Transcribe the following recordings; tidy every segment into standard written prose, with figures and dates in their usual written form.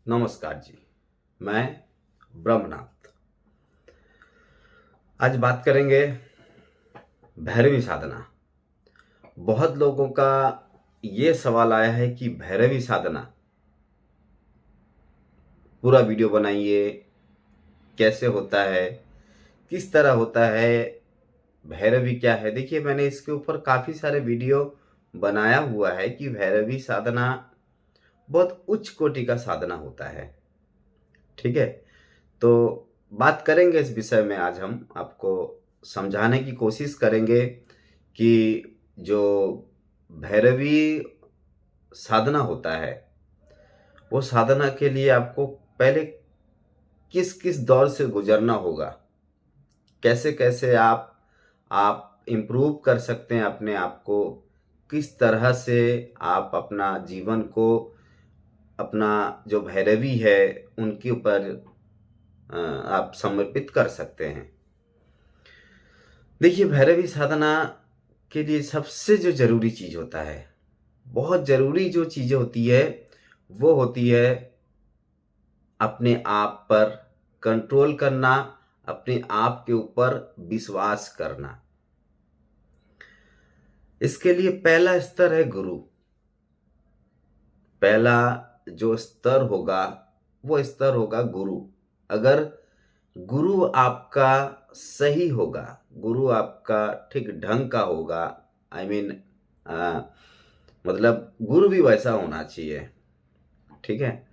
नमस्कार जी। मैं ब्रह्मनाथ। आज बात करेंगे भैरवी साधना। बहुत लोगों का ये सवाल आया है कि भैरवी साधना पूरा वीडियो बनाइए, कैसे होता है, किस तरह होता है, भैरवी क्या है। देखिए, मैंने इसके ऊपर काफ़ी सारे वीडियो बनाया हुआ है कि भैरवी साधना बहुत उच्च कोटि का साधना होता है। ठीक है, तो बात करेंगे इस विषय में। आज हम आपको समझाने की कोशिश करेंगे कि जो भैरवी साधना होता है, वो साधना के लिए आपको पहले किस किस दौर से गुजरना होगा, कैसे कैसे आप इम्प्रूव कर सकते हैं अपने आप को, किस तरह से आप अपना जीवन को, अपना जो भैरवी है उनके ऊपर आप समर्पित कर सकते हैं। देखिए, भैरवी साधना के लिए सबसे जो ज़रूरी चीज़ होता है, बहुत ज़रूरी जो चीज़ें होती है, वो होती है अपने आप पर कंट्रोल करना, अपने आप के ऊपर विश्वास करना। इसके लिए पहला स्तर है गुरु। पहला जो स्तर होगा, वो स्तर होगा गुरु। अगर गुरु आपका सही होगा, गुरु आपका ठीक ढंग का होगा, आई मीन मतलब गुरु भी वैसा होना चाहिए। ठीक है,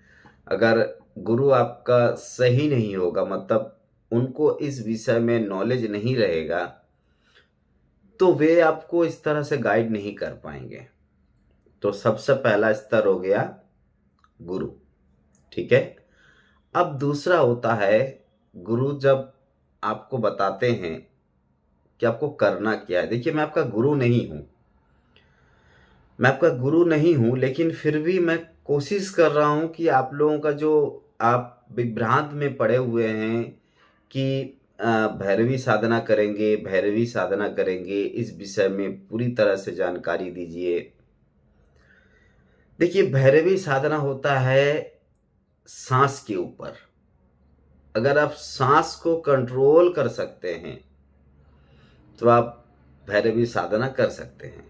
अगर गुरु आपका सही नहीं होगा, मतलब उनको इस विषय में नॉलेज नहीं रहेगा, तो वे आपको इस तरह से गाइड नहीं कर पाएंगे। तो सबसे पहला स्तर हो गया गुरु। ठीक है, अब दूसरा होता है, गुरु जब आपको बताते हैं कि आपको करना क्या है। देखिए, मैं आपका गुरु नहीं हूँ, लेकिन फिर भी मैं कोशिश कर रहा हूँ कि आप लोगों का जो आप विभ्रांत में पड़े हुए हैं कि भैरवी साधना करेंगे, भैरवी साधना करेंगे, इस विषय में पूरी तरह से जानकारी दीजिए। देखिए, भैरवी साधना होता है सांस के ऊपर। अगर आप सांस को कंट्रोल कर सकते हैं तो आप भैरवी साधना कर सकते हैं।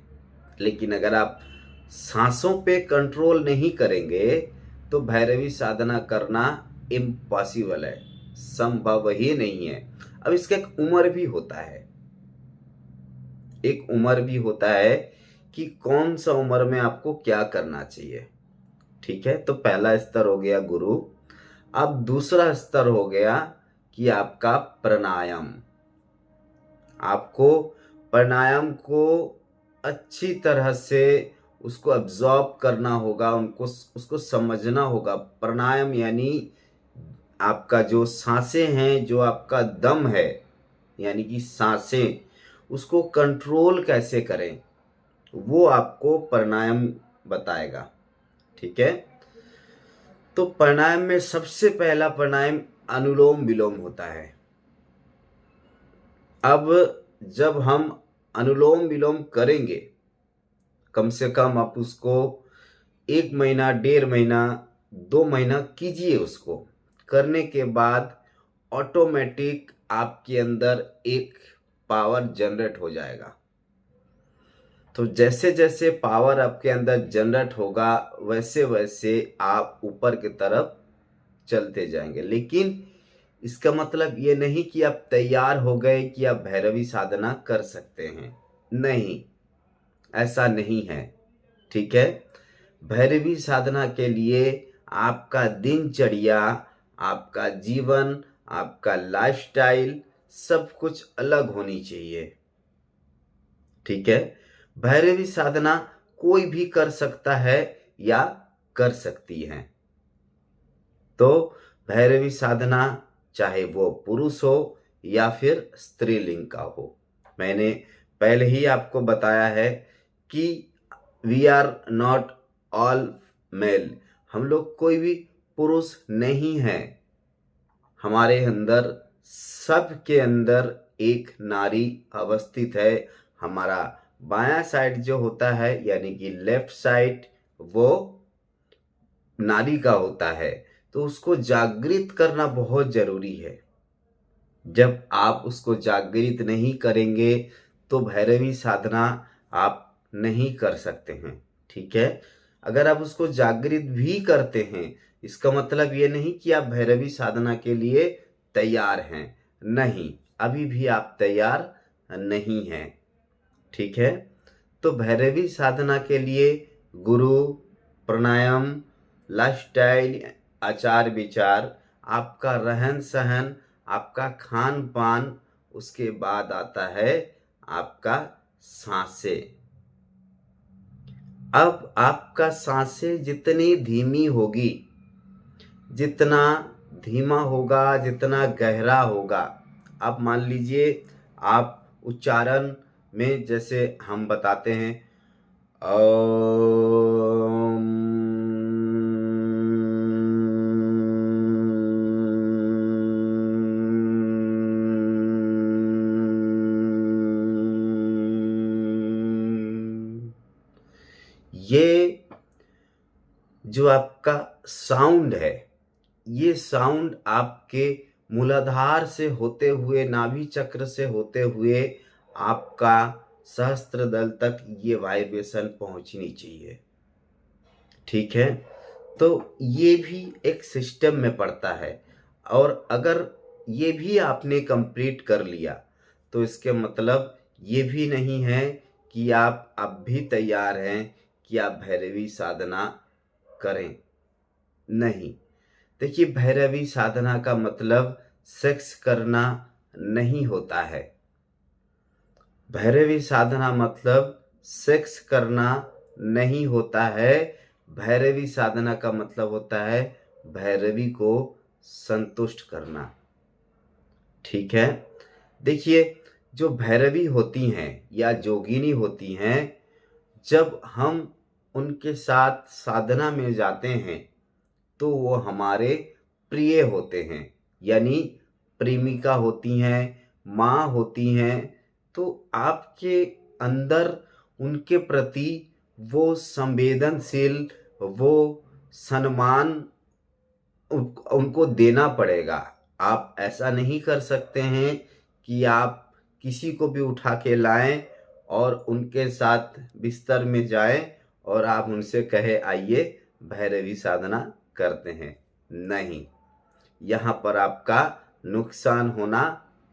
लेकिन अगर आप सांसों पे कंट्रोल नहीं करेंगे तो भैरवी साधना करना इम्पॉसिबल है, संभव ही नहीं है। अब इसका एक उम्र भी होता है, एक उम्र भी होता है कि कौन सा उम्र में आपको क्या करना चाहिए। ठीक है, तो पहला स्तर हो गया गुरु। अब दूसरा स्तर हो गया कि आपका प्राणायाम। आपको प्राणायाम को अच्छी तरह से उसको अब्जॉर्ब करना होगा, उनको उसको समझना होगा। प्राणायाम यानी आपका जो सांसें हैं, जो आपका दम है, यानी कि सांसें, उसको कंट्रोल कैसे करें, वो आपको प्राणायाम बताएगा। ठीक है, तो प्राणायाम में सबसे पहला प्राणायाम अनुलोम विलोम होता है। अब जब हम अनुलोम विलोम करेंगे, कम से कम आप उसको 1 महीना, 1.5 महीना, 2 महीना कीजिए। उसको करने के बाद ऑटोमेटिक आपके अंदर एक पावर जनरेट हो जाएगा। तो जैसे जैसे पावर आपके अंदर जनरेट होगा, वैसे वैसे आप ऊपर की तरफ चलते जाएंगे। लेकिन इसका मतलब ये नहीं कि आप तैयार हो गए कि आप भैरवी साधना कर सकते हैं। नहीं, ऐसा नहीं है। ठीक है, भैरवी साधना के लिए आपका दिनचर्या, आपका जीवन, आपका लाइफस्टाइल सब कुछ अलग होनी चाहिए। ठीक है, भैरवी साधना कोई भी कर सकता है या कर सकती है। तो भैरवी साधना चाहे वो पुरुष हो या फिर स्त्रीलिंग का हो, मैंने पहले ही आपको बताया है कि we are not all male. हम लोग कोई भी पुरुष नहीं है। हमारे अंदर, सबके अंदर एक नारी अवस्थित है। हमारा बायां साइड जो होता है, यानी कि लेफ्ट साइड, वो नारी का होता है। तो उसको जागृत करना बहुत जरूरी है। जब आप उसको जागृत नहीं करेंगे तो भैरवी साधना आप नहीं कर सकते हैं। ठीक है, अगर आप उसको जागृत भी करते हैं, इसका मतलब ये नहीं कि आप भैरवी साधना के लिए तैयार हैं। नहीं, अभी भी आप तैयार नहीं हैं। ठीक है, तो भैरवी साधना के लिए गुरु, प्राणायाम, लाइफस्टाइल, आचार विचार, आपका रहन सहन, आपका खान पान, उसके बाद आता है आपका सांसें। अब आपका सांसें जितनी धीमी होगी, जितना धीमा होगा, जितना गहरा होगा, आप मान लीजिए आप उच्चारण में जैसे हम बताते हैं ओम, ये जो आपका साउंड है, ये साउंड आपके मूलाधार से होते हुए, नाभि चक्र से होते हुए आपका सहस्त्रदल तक ये वाइब्रेशन पहुंचनी चाहिए। ठीक है, तो ये भी एक सिस्टम में पड़ता है। और अगर ये भी आपने कंप्लीट कर लिया तो इसके मतलब ये भी नहीं है कि आप अब भी तैयार हैं कि आप भैरवी साधना करें। नहीं, देखिए भैरवी साधना का मतलब सेक्स करना नहीं होता है। भैरवी साधना मतलब सेक्स करना नहीं होता है। भैरवी साधना का मतलब होता है भैरवी को संतुष्ट करना। ठीक है, देखिए जो भैरवी होती हैं या जोगिनी होती हैं, जब हम उनके साथ साधना में जाते हैं तो वो हमारे प्रिय होते हैं, यानी प्रेमिका होती हैं, माँ होती हैं। तो आपके अंदर उनके प्रति वो संवेदनशील, वो सम्मान उनको देना पड़ेगा। आप ऐसा नहीं कर सकते हैं कि आप किसी को भी उठा के लाएं और उनके साथ बिस्तर में जाएं और आप उनसे कहे आइए भैरवी साधना करते हैं। नहीं, यहाँ पर आपका नुकसान होना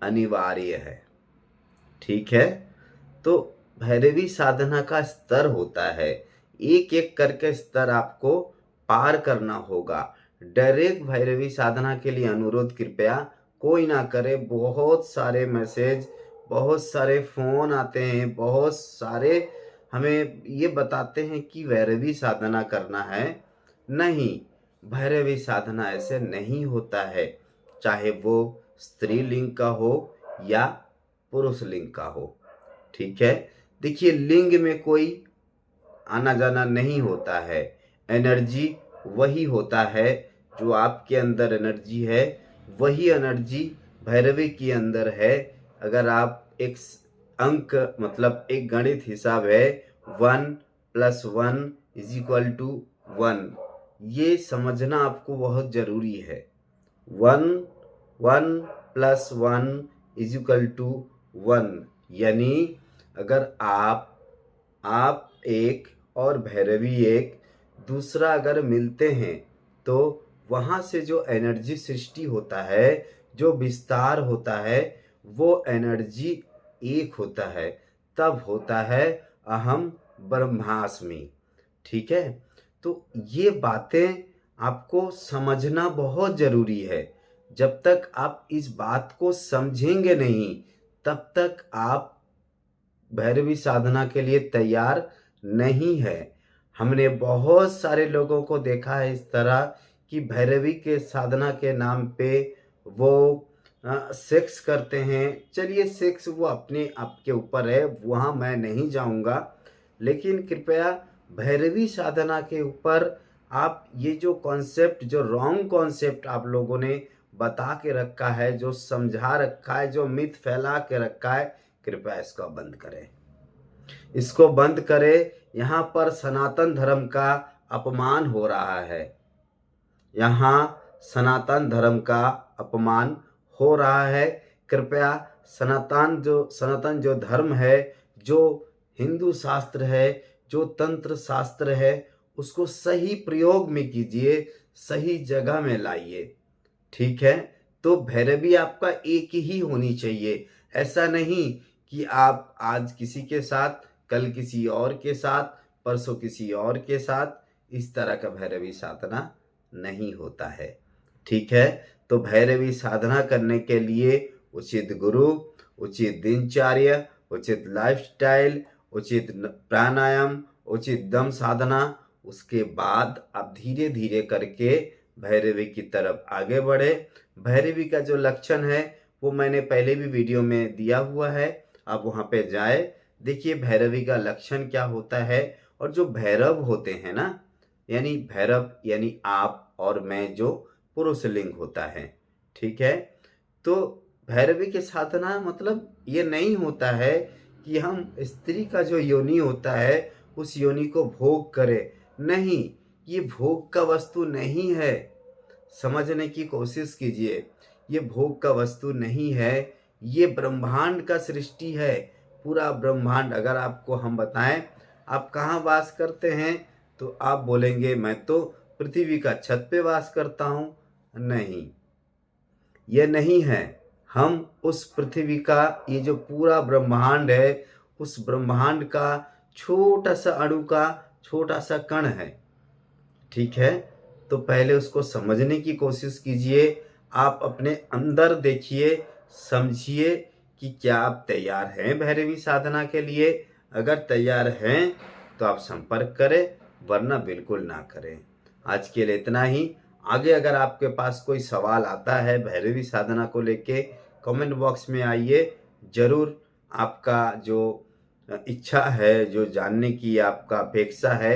अनिवार्य है। ठीक है, तो भैरवी साधना का स्तर होता है, एक एक करके स्तर आपको पार करना होगा। डायरेक्ट भैरवी साधना के लिए अनुरोध कृपया कोई ना करे। बहुत सारे मैसेज, बहुत सारे फोन आते हैं, बहुत सारे हमें ये बताते हैं कि भैरवी साधना करना है। नहीं, भैरवी साधना ऐसे नहीं होता है, चाहे वो स्त्रीलिंग का हो या पुरुष लिंग का हो। ठीक है, देखिए लिंग में कोई आना जाना नहीं होता है। एनर्जी वही होता है, जो आपके अंदर एनर्जी है वही एनर्जी भैरवी के अंदर है। अगर आप एक अंक मतलब एक गणित हिसाब है 1 + 1 = 1, ये समझना आपको बहुत जरूरी है। 1 1 + 1 = 1, यानी अगर आप एक और भैरवी एक दूसरा अगर मिलते हैं तो वहाँ से जो एनर्जी सृष्टि होता है, जो विस्तार होता है, वो एनर्जी एक होता है। तब होता है अहम ब्रह्मास्मि। ठीक है, तो ये बातें आपको समझना बहुत जरूरी है। जब तक आप इस बात को समझेंगे नहीं, तब तक आप भैरवी साधना के लिए तैयार नहीं है। हमने बहुत सारे लोगों को देखा है इस तरह कि भैरवी के साधना के नाम पे वो सेक्स करते हैं। चलिए सेक्स वो अपने आपके ऊपर है, वहाँ मैं नहीं जाऊँगा, लेकिन कृपया भैरवी साधना के ऊपर आप ये जो कॉन्सेप्ट, जो रॉन्ग कॉन्सेप्ट आप लोगों ने बता के रखा है, जो समझा रखा है, जो मिथ फैला के रखा है, कृपया इसको बंद करें, इसको बंद करें। यहाँ पर सनातन धर्म का अपमान हो रहा है। यहाँ सनातन धर्म का अपमान हो रहा है। कृपया सनातन जो धर्म है, जो हिंदू शास्त्र है, जो तंत्र शास्त्र है, उसको सही प्रयोग में कीजिए, सही जगह में लाइए। ठीक है, तो भैरवी आपका एक ही होनी चाहिए। ऐसा नहीं कि आप आज किसी के साथ, कल किसी और के साथ, परसों किसी और के साथ, इस तरह का भैरवी साधना नहीं होता है। ठीक है, तो भैरवी साधना करने के लिए उचित गुरु, उचित दिनचर्या, उचित लाइफस्टाइल, उचित प्राणायाम, उचित दम साधना, उसके बाद आप धीरे धीरे करके भैरवी की तरफ आगे बढ़े। भैरवी का जो लक्षण है वो मैंने पहले भी वीडियो में दिया हुआ है, आप वहाँ पे जाए देखिए भैरवी का लक्षण क्या होता है। और जो भैरव होते हैं ना, यानी भैरव यानी आप और मैं, जो पुरुष लिंग होता है। ठीक है, तो भैरवी की साधना मतलब ये नहीं होता है कि हम स्त्री का जो योनि होता है उस योनि को भोग करें। नहीं, ये भोग का वस्तु नहीं है। समझने की कोशिश कीजिए, ये भोग का वस्तु नहीं है, ये ब्रह्मांड का सृष्टि है। पूरा ब्रह्मांड अगर आपको हम बताएं आप कहाँ वास करते हैं, तो आप बोलेंगे मैं तो पृथ्वी का छत पे वास करता हूँ। नहीं, ये नहीं है। हम उस पृथ्वी का, ये जो पूरा ब्रह्मांड है, उस ब्रह्मांड का छोटा सा अणु का छोटा सा कण है। ठीक है, तो पहले उसको समझने की कोशिश कीजिए। आप अपने अंदर देखिए, समझिए कि क्या आप तैयार हैं भैरवी साधना के लिए। अगर तैयार हैं तो आप संपर्क करें, वरना बिल्कुल ना करें। आज के लिए इतना ही। आगे अगर आपके पास कोई सवाल आता है भैरवी साधना को लेके, कमेंट बॉक्स में आइए। ज़रूर आपका जो इच्छा है, जो जानने की आपका अपेक्षा है,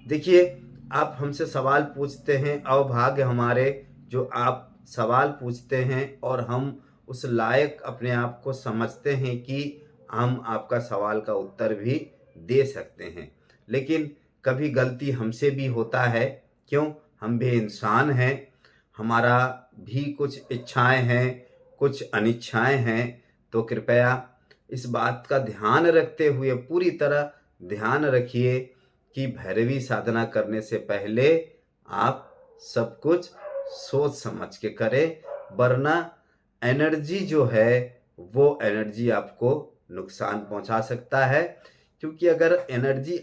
देखिए आप हमसे सवाल पूछते हैं, अभाग्य हमारे जो आप सवाल पूछते हैं और हम उस लायक अपने आप को समझते हैं कि हम आपका सवाल का उत्तर भी दे सकते हैं। लेकिन कभी गलती हमसे भी होता है, क्यों? हम भी इंसान हैं, हमारा भी कुछ इच्छाएं हैं, कुछ अनिच्छाएं हैं। तो कृपया इस बात का ध्यान रखते हुए, पूरी तरह ध्यान रखिए कि भैरवी साधना करने से पहले आप सब कुछ सोच समझ के करें, वरना एनर्जी जो है वो एनर्जी आपको नुकसान पहुंचा सकता है। क्योंकि अगर एनर्जी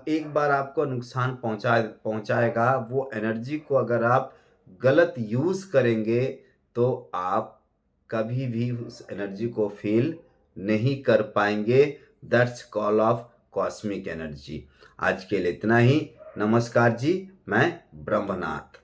एक बार आपको नुकसान पहुंचाएगा, वो एनर्जी को अगर आप गलत यूज़ करेंगे तो आप कभी भी उस एनर्जी को फील नहीं कर पाएंगे। That's call of cosmic energy. आज के लिए इतना ही। नमस्कार जी, मैं ब्रह्मनाथ।